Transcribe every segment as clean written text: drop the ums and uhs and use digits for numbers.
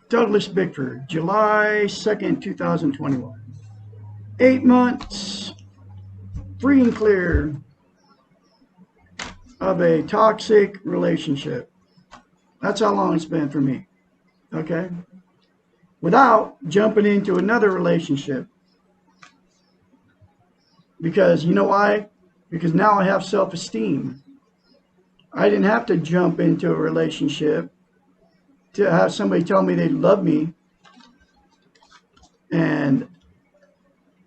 Douglas Bickford, July 2nd, 2021. 8 months, free and clear of a toxic relationship. That's how long it's been for me. Okay? Without jumping into another relationship. Because you know why? Because now I have self-esteem. I didn't have to jump into a relationship to have somebody tell me they love me. And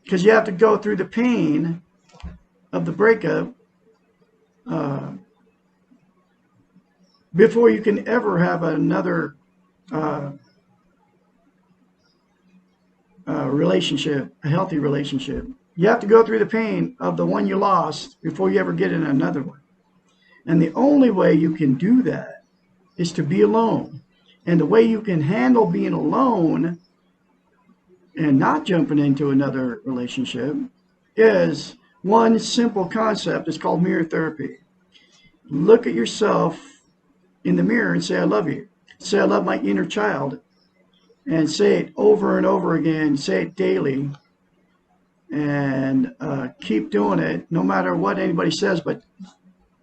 because you have to go through the pain of the breakup before you can ever have another relationship, a healthy relationship. You have to go through the pain of the one you lost before you ever get in another one. And the only way you can do that is to be alone. And the way you can handle being alone and not jumping into another relationship is one simple concept. It's called mirror therapy. Look at yourself in the mirror and say, I love you. Say, I love my inner child. And say it over and over again. Say it daily. And keep doing it no matter what anybody says. But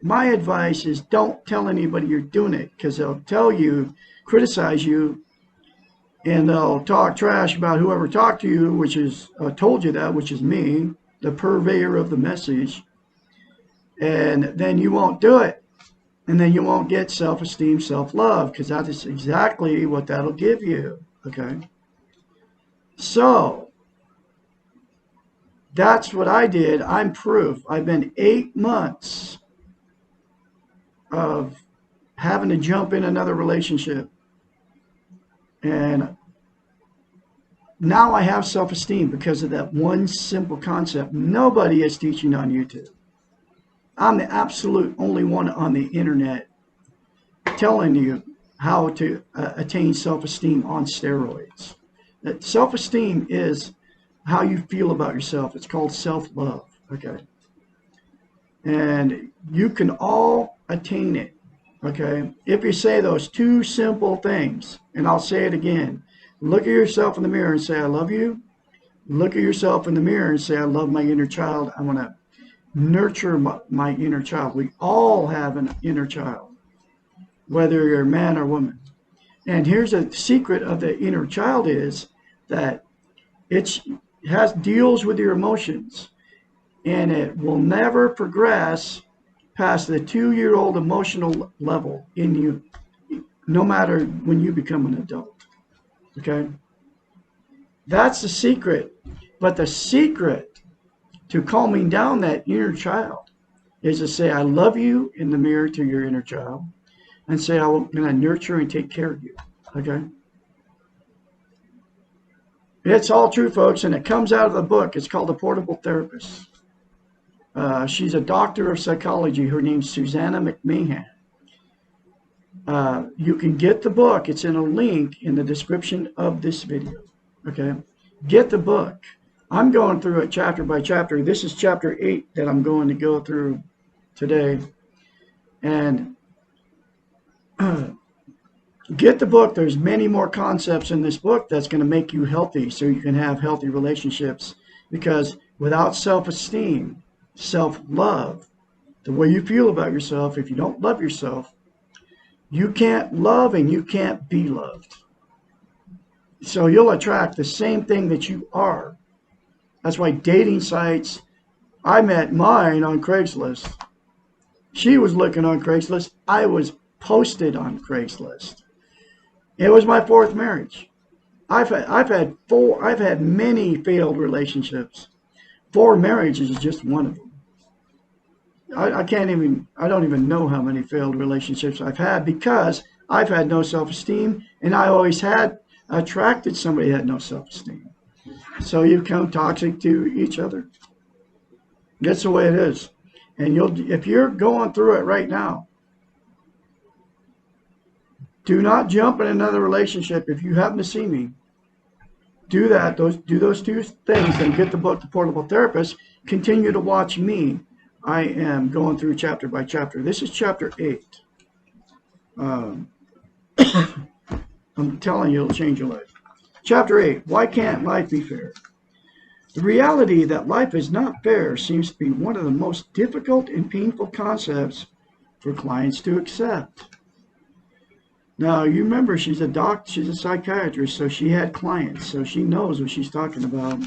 my advice is don't tell anybody you're doing it, because they'll tell you, criticize you, and they'll talk trash about whoever talked to you, which is told you that, which is me, the purveyor of the message. And then you won't do it. And then you won't get self-esteem, self-love, because that is exactly what that'll give you. Okay? So that's what I did. I'm proof. I've been 8 months of having to jump in another relationship. And now I have self-esteem because of that one simple concept. Nobody is teaching on YouTube. I'm the absolute only one on the internet telling you how to attain self-esteem on steroids. That self-esteem is how you feel about yourself. It's called self-love. Okay. And you can all attain it. Okay. If you say those two simple things, and I'll say it again. Look at yourself in the mirror and say, I love you. Look at yourself in the mirror and say, I love my inner child. I want to nurture my inner child. We all have an inner child, whether you're a man or woman. And here's a secret of the inner child is that it deals with your emotions, and it will never progress past the 2-year-old emotional level in you, no matter when you become an adult. Okay? That's the secret. But the secret to calming down that inner child is to say, I love you in the mirror to your inner child, and say, I'm going to nurture and take care of you. Okay? It's all true, folks, and it comes out of the book. It's called The Portable Therapist. She's a doctor of psychology. Her name's Susanna McMahon. You can get the book. It's in a link in the description of this video. Okay? Get the book. I'm going through it chapter by chapter. This is chapter 8 that I'm going to go through today. And get the book. There's many more concepts in this book that's going to make you healthy so you can have healthy relationships. Because without self-esteem, self-love, the way you feel about yourself, if you don't love yourself, you can't love and you can't be loved. So you'll attract the same thing that you are. That's why dating sites, I met mine on Craigslist. She was looking on Craigslist. I was posted on Craigslist. It was my 4th marriage. I've had many failed relationships. 4 marriages is just one of them. I don't even know how many failed relationships I've had because I've had no self-esteem, and I always had attracted somebody that had no self-esteem. So you become toxic to each other. That's the way it is. And if you're going through it right now, do not jump in another relationship. If you happen to see me, do that. Do those 2 things, and get the book, The Portable Therapist. Continue to watch me. I am going through chapter by chapter. This is chapter 8. I'm telling you, it'll change your life. Chapter 8, why can't life be fair? The reality that life is not fair seems to be one of the most difficult and painful concepts for clients to accept. Now, you remember she's a psychiatrist, so she had clients, so she knows what she's talking about.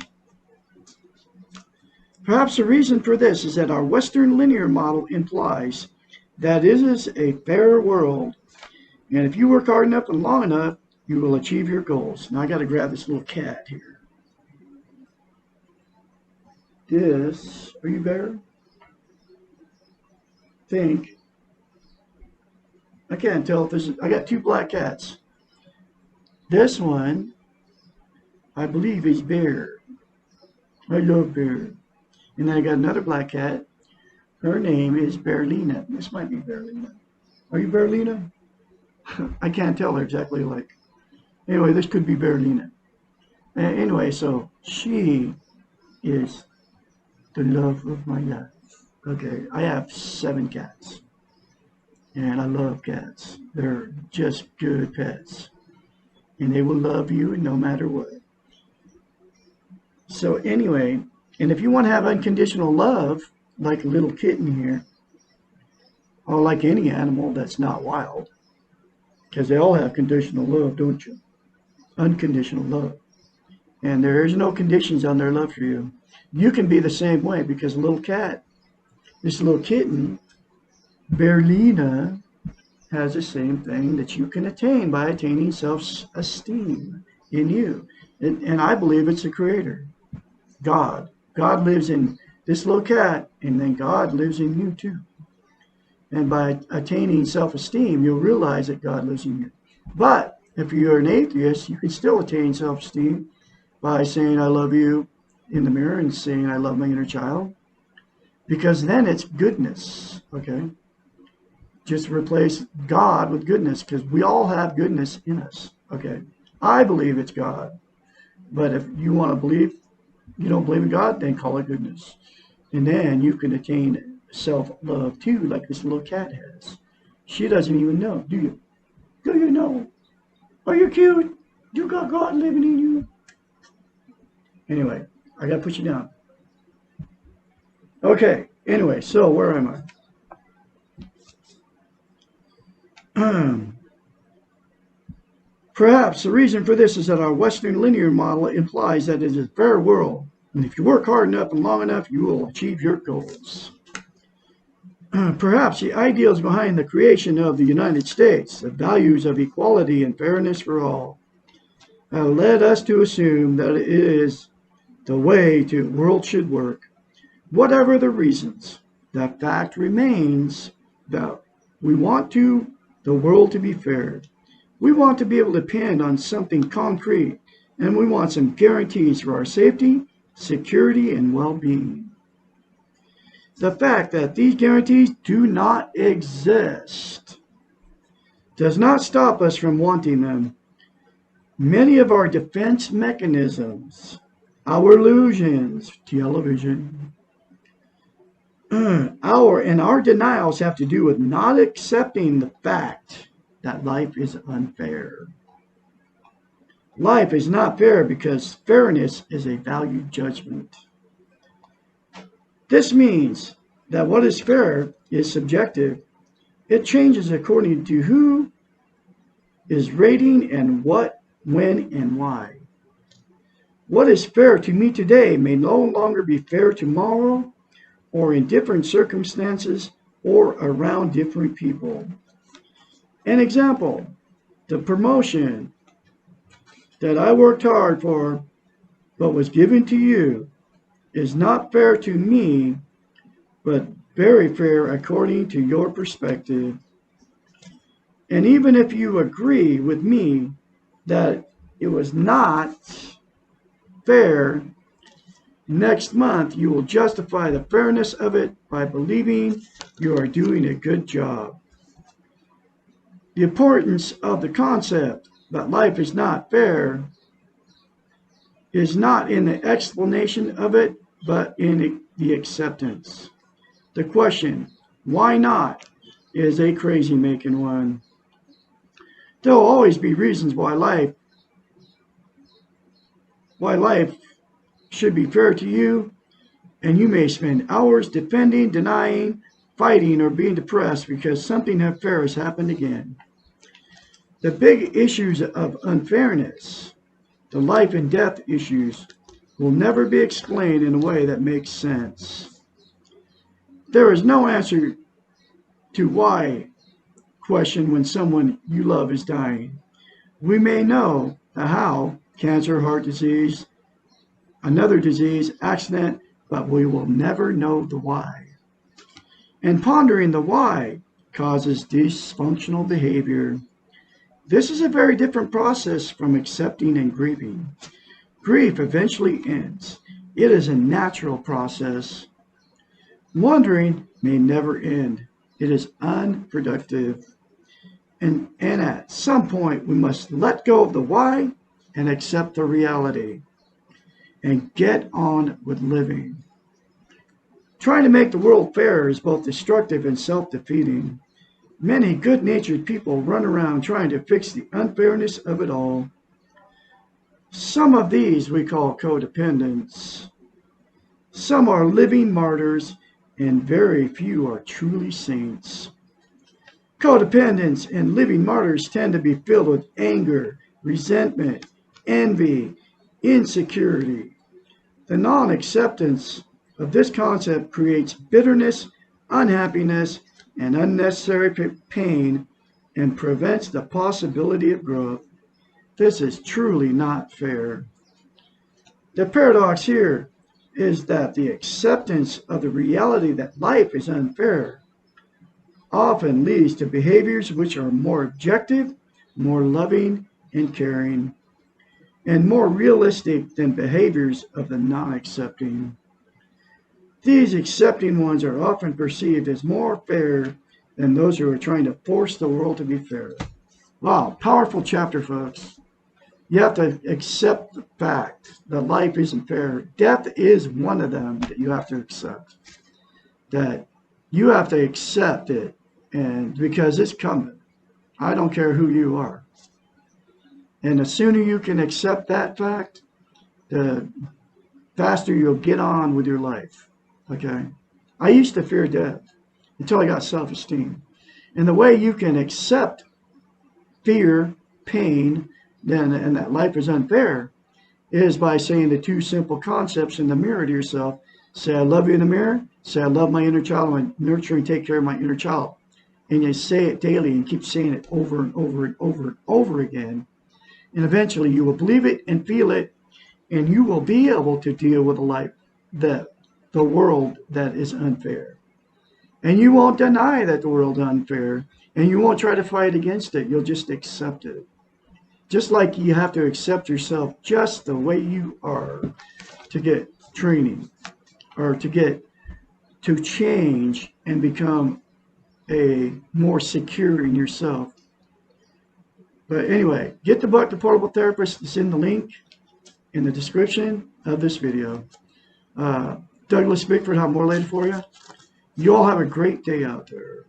Perhaps the reason for this is that our Western linear model implies that it is a fair world, and if you work hard enough and long enough, you will achieve your goals. Now, I got to grab this little cat here. Are you there? I can't tell if this is, I got two black cats. This one, I believe, is Bear. I love Bear. And then I got another black cat. Her name is Berlina. This might be Berlina. Are you Berlina? I can't tell her exactly like. Anyway, this could be Berlina. Anyway, so she is the love of my life. Okay, I have 7 cats. And I love cats. They're just good pets. And they will love you no matter what. So anyway, and if you want to have unconditional love, like a little kitten here, or like any animal that's not wild, because they all have conditional love, don't you? Unconditional love. And there is no conditions on their love for you. You can be the same way, because a little cat, this little kitten, Berlina, has the same thing that you can attain by attaining self-esteem in you. And I believe it's the creator, God. God lives in this little cat, and then God lives in you too. And by attaining self-esteem, you'll realize that God lives in you. But if you're an atheist, you can still attain self-esteem by saying, I love you in the mirror and saying, I love my inner child. Because then it's goodness, okay? Just replace God with goodness, because we all have goodness in us, okay? I believe it's God. But if you want to believe, you don't believe in God, then call it goodness. And then you can attain self-love too, like this little cat has. She doesn't even know, do you? Do you know? Are you cute? You got God living in you. Anyway, I got to put you down. Okay, anyway, so where am I? Perhaps the reason for this is that our Western linear model implies that it is a fair world, and if you work hard enough and long enough, you will achieve your goals. Perhaps the ideals behind the creation of the United States, the values of equality and fairness for all, have led us to assume that it is the way the world should work. Whatever the reasons, the fact remains that we want the world to be fair. We want to be able to depend on something concrete, and we want some guarantees for our safety, security, and well-being. The fact that these guarantees do not exist does not stop us from wanting them. Many of our defense mechanisms, our illusions, television, our denials have to do with not accepting the fact that life is unfair. Life is not fair because fairness is a value judgment. This means that what is fair is subjective. It changes according to who is rating and what, when, and why. What is fair to me today may no longer be fair tomorrow, or in different circumstances, or around different people. An example, the promotion that I worked hard for but was given to you is not fair to me, but very fair according to your perspective. And even if you agree with me that it was not fair, next month you will justify the fairness of it by believing you are doing a good job. The importance of the concept that life is not fair is not in the explanation of it, but in the acceptance. The question, why not, is a crazy-making one. There will always be reasons why life should be fair to you, and you may spend hours defending, denying, fighting, or being depressed because something unfair has happened again. The big issues of unfairness, the life and death issues, will never be explained in a way that makes sense. There is no answer to why question when someone you love is dying. We may know the how, cancer, heart disease, another disease, accident, but we will never know the why. And pondering the why causes dysfunctional behavior. This is a very different process from accepting and grieving. Grief eventually ends. It is a natural process. Wondering may never end. It is unproductive. And at some point, we must let go of the why and accept the reality and get on with living. Trying to make the world fair is both destructive and self-defeating. Many good-natured people run around trying to fix the unfairness of it all. Some of these we call codependents. Some are living martyrs, and very few are truly saints. Codependents and living martyrs tend to be filled with anger, resentment, envy, insecurity. The non-acceptance of this concept creates bitterness, unhappiness, and unnecessary pain and prevents the possibility of growth. This is truly not fair. The paradox here is that the acceptance of the reality that life is unfair often leads to behaviors which are more objective, more loving and caring, and more realistic than behaviors of the non-accepting. These accepting ones are often perceived as more fair than those who are trying to force the world to be fair. Wow, powerful chapter, folks. You have to accept the fact that life isn't fair. Death is one of them that you have to accept. That you have to accept it, and because it's coming. I don't care who you are. And the sooner you can accept that fact, the faster you'll get on with your life. Okay? I used to fear death until I got self-esteem. And the way you can accept fear, pain, and that life is unfair is by saying the two simple concepts in the mirror to yourself. Say, I love you in the mirror. Say, I love my inner child. I nurture and take care of my inner child. And you say it daily and keep saying it over and over and over and over again. And eventually you will believe it and feel it, and you will be able to deal with a life, the world that is unfair. And you won't deny that the world is unfair, and you won't try to fight against it. You'll just accept it. Just like you have to accept yourself just the way you are to get training or to change and become a more secure in yourself. But anyway, get the book, The Portable Therapist. It's in the link in the description of this video. Douglas Bickford, have more later for you. You all have a great day out there.